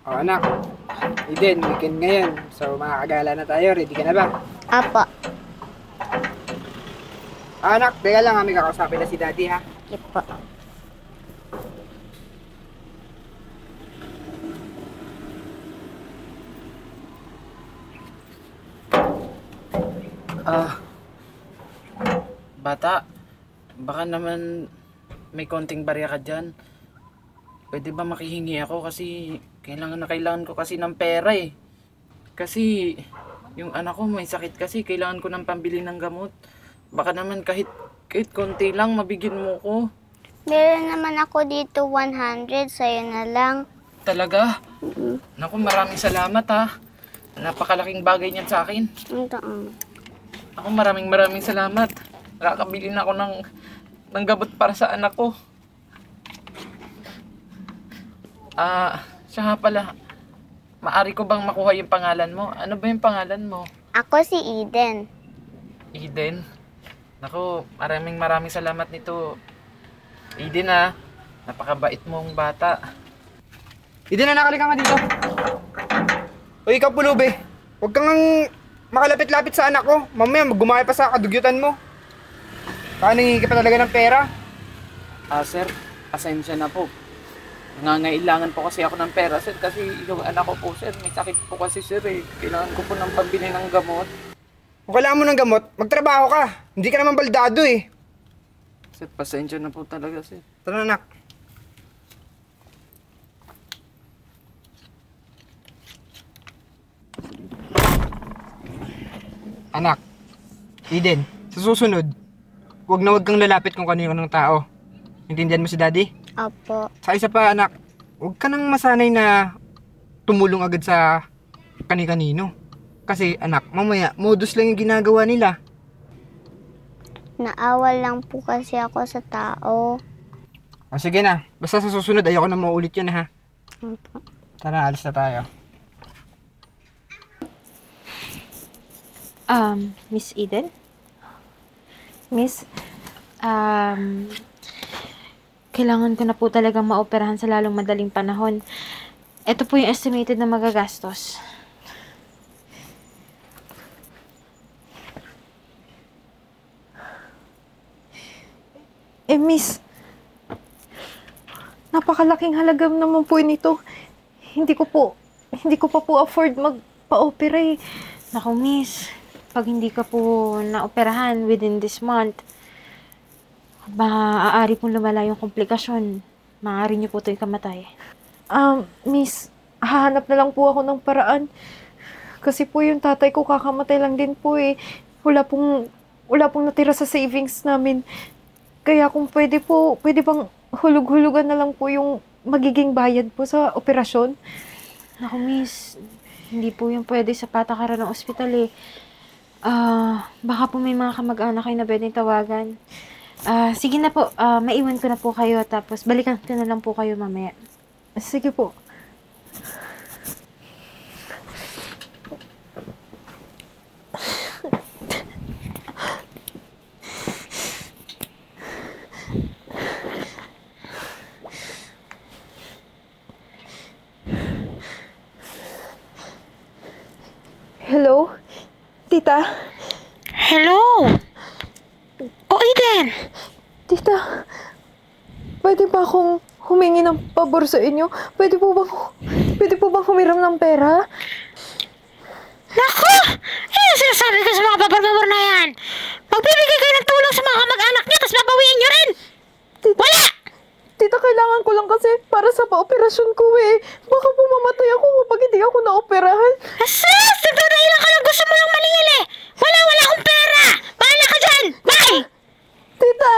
O anak, Eden, weekend ngayon. So makakagala na tayo. Ready ka na ba? Apo. Anak, teka lang, may kakausapin na si daddy ha. Okay po. Bata, baka naman may konting barya ka dyan. Pwede ba makihingi ako kasi kailangan na kailangan ko kasi ng pera eh. Kasi yung anak ko may sakit kasi kailangan ko ng pambili ng gamot. Baka naman kahit konti lang mabigyan mo ko. Meron naman ako dito 100, sa'yo na lang. Talaga? Naku, maraming salamat ha. Napakalaking bagay niyan sa akin. Ako maraming salamat. Nakakabili na ako ng gamot para sa anak ko. Siya nga pala. Maari ko bang makuha yung pangalan mo? Ano ba yung pangalan mo? Ako si Eden. Eden? Naku, maraming salamat nito. Eden ha. Napakabait mong bata. Eden, anak, halika nga dito. O ikaw, Pulubi. Huwag kang makalapit-lapit sa anak ko. Mamaya gumaya pa sa kadugyutan mo. Paano hingi ka pa talaga ng pera? Sir, pasensya na po. Nangangailangan po kasi ako ng pera, sir, kasi yung anak ko po, sir, may sakit po kasi, sir, eh. Kailangan ko po ng pambili ng gamot. Kung kailangan mo ng gamot, magtrabaho ka. Hindi ka naman baldado eh. Sir, pasensya na po talaga, sir. Tara, anak. Anak, Eden, sa susunod, huwag kang lalapit kung kanino ng tao. Intindihan mo si daddy? Apo. Sa isa pa, anak, huwag ka nang masanay na tumulong agad sa kani-kanino. Kasi anak, mamaya, modus lang yung ginagawa nila. Naawal lang po kasi ako sa tao. O sige na, basta sa susunod, ayoko na maulit yun ha. Apo. Tara, alis na tayo. Miss Eden? Miss, kailangan ko na po talagang maoperahan sa lalong madaling panahon. Ito po yung estimated na magagastos. Miss, napakalaking halaga naman po nito. Hindi ko pa po afford magpa-opera eh. Naku, miss, pag hindi ka po naoperahan within this month, maaari pong lumala yung komplikasyon. Maaari niyo po ito ikamatay. Miss, hahanap na lang po ako ng paraan. Kasi po yung tatay ko kakamatay lang din po eh. Wala pong natira sa savings namin. Kaya kung pwede bang hulug-hulugan na lang po yung magiging bayad po sa operasyon? Naku, miss, hindi po yung pwede sa patakaran ng ospital eh. Baka po may mga kamag-anak kayo na pwedeng tawagan. Sige na po, maiwan ko na po kayo, tapos balikan ko na lang po kayo mamaya. Sige po. Hello? Tita? Hello! Eden! Tita, pwede ba akong humingi ng pabor sa inyo? Pwede po bang humiram ng pera? Naku! Eh, sinasabi ko sa mga babor-babor na yan. Magbibigay kayo ng tulong sa mga kamag-anak niya, tapos babawiin niyo rin! Wala! Tita, kailangan ko lang kasi para sa pa-operasyon ko eh. Baka po mamatay ako kapag hindi ako na-operahan. Asas! Nagdadahilan ka lang, gusto mo lang maningil eh! Wala akong pera! Bahala ka dyan! Bye! Tita!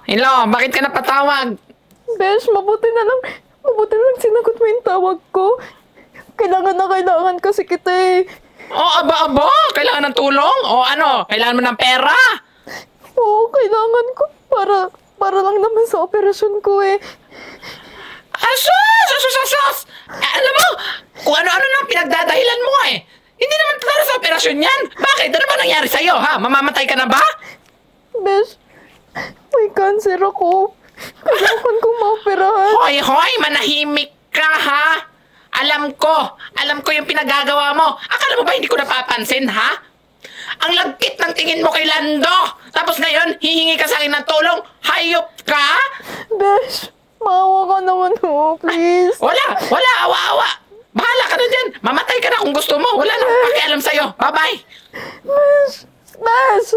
Hello, bakit ka napatawag? Besh, mabuti na lang sinagot mo yung tawag ko. Kailangan kasi kita eh. Aba, kailangan ng tulong? Kailangan mo ng pera? Oo, kailangan ko para lang naman sa operasyon ko eh. Asus! Alam mo, kung ano-ano nang pinagdadahilan mo eh. Hindi naman para sa operasyon yan! Bakit? Ano ba nangyari sa'yo, ha? Mamamatay ka na ba? Besh, may cancer ako. Kailangan kong maoperahan. Hoy, manahimik ka, ha? Alam ko yung pinagagawa mo. Akala mo ba hindi ko napapansin, ha? Ang lagkit ng tingin mo kay Lando! Tapos ngayon, hihingi ka sa akin ng tulong? Hayop ka? Besh, maawa ka naman ho, please. Wala, awa-awa! Bahala ka na dyan! Mamatay ka na kung gusto mo! Wala na akong pakialam sa'yo! Bye-bye! Besh!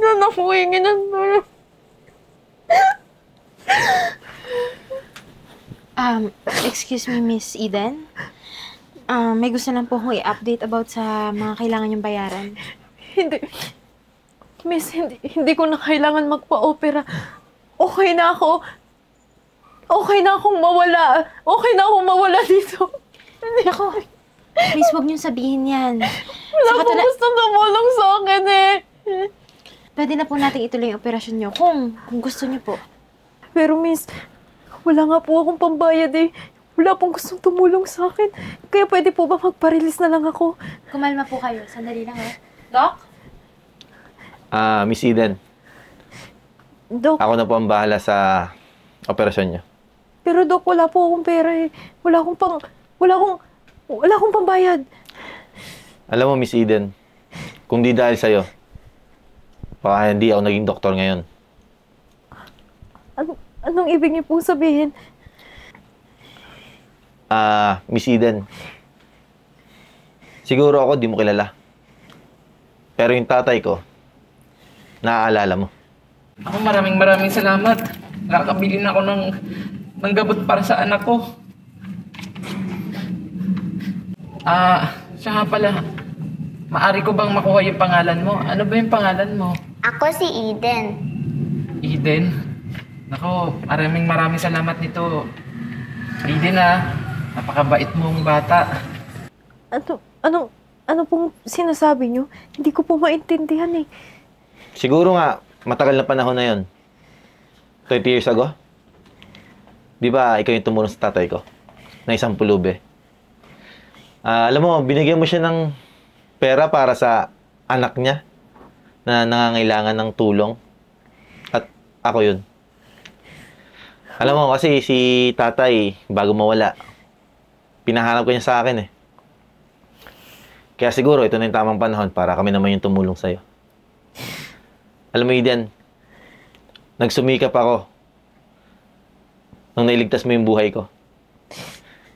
Yan ako hingi ng tulong. Excuse me, Miss Eden. May gusto lang po akong i-update about sa mga kailangan niyong bayaran. Hindi. Miss, hindi ko na kailangan magpa-opera. Okay na ako. Okay na akong mawala. Okay na akong mawala dito. Nako, please huwag niyong sabihin yan. Wala akong gustong tumulong sa akin eh. Pwede na po natin ituloy yung operasyon niyo kung gusto niyo po. Pero miss, wala nga po akong pambayad eh. Wala pong gustong tumulong sa akin. Kaya pwede po ba magpa-release na lang ako? Kumalma po kayo. Sandali lang, Doc? Miss Eden, Dok, ako na po ang bahala sa operasyon niyo. pero Dok, wala po akong pera eh. Wala akong pambayad. Alam mo, Miss Eden, kung di dahil sa'yo, baka hindi ako naging doktor ngayon. Anong ibig niyo pong sabihin? Miss Eden, siguro ako di mo kilala. Pero yung tatay ko, naaalala mo. Ako maraming salamat. Nakakabili na ako ng gamot para sa anak ko. Siya nga pala. Maari ko bang makuha yung pangalan mo? Ano ba yung pangalan mo? Ako si Eden. Eden? Nako, maraming salamat nito. Eden napakabait mong bata. Ano pong sinasabi niyo? Hindi ko po maintindihan eh. Siguro nga, matagal na panahon na yon. 30 years ago. Di ba, ikaw yung tumulong sa tatay ko? Na isang pulube. Alam mo, binigyan mo siya ng pera para sa anak niya na nangangailangan ng tulong. At ako yun. Alam mo, kasi si tatay, bago mawala, pinahanap ko niya sa akin eh. Kaya siguro, ito na yung tamang panahon para kami naman yung tumulong sa'yo. Alam mo, Eden, nagsumikap ako nung nailigtas mo yung buhay ko.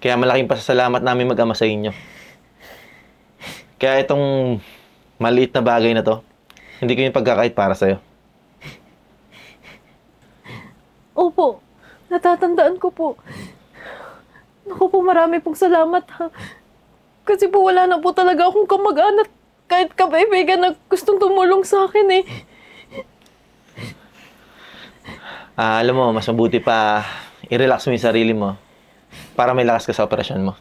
Kaya malaking pasasalamat namin mag-ama sa inyo. Kaya itong maliit na bagay na to, hindi ko yung pagkakait para sa'yo. Opo, natatandaan ko po. Naku po, marami pong salamat ha. Kasi po wala na po talaga akong kamag-anak kahit kabaibigan na gustong tumulong sa akin eh. Alam mo, mas mabuti pa i-relax mo yung sarili mo para may lakas ka sa operasyon mo.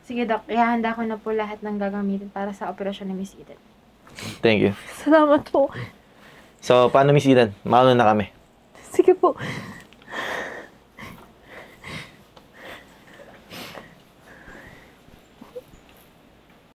Sige, Doc. Ihahanda ko na po lahat ng gagamitin para sa operasyon ni Miss Eden. Thank you. Salamat po. So, paano, Miss Eden? Mauna na kami. Sige po.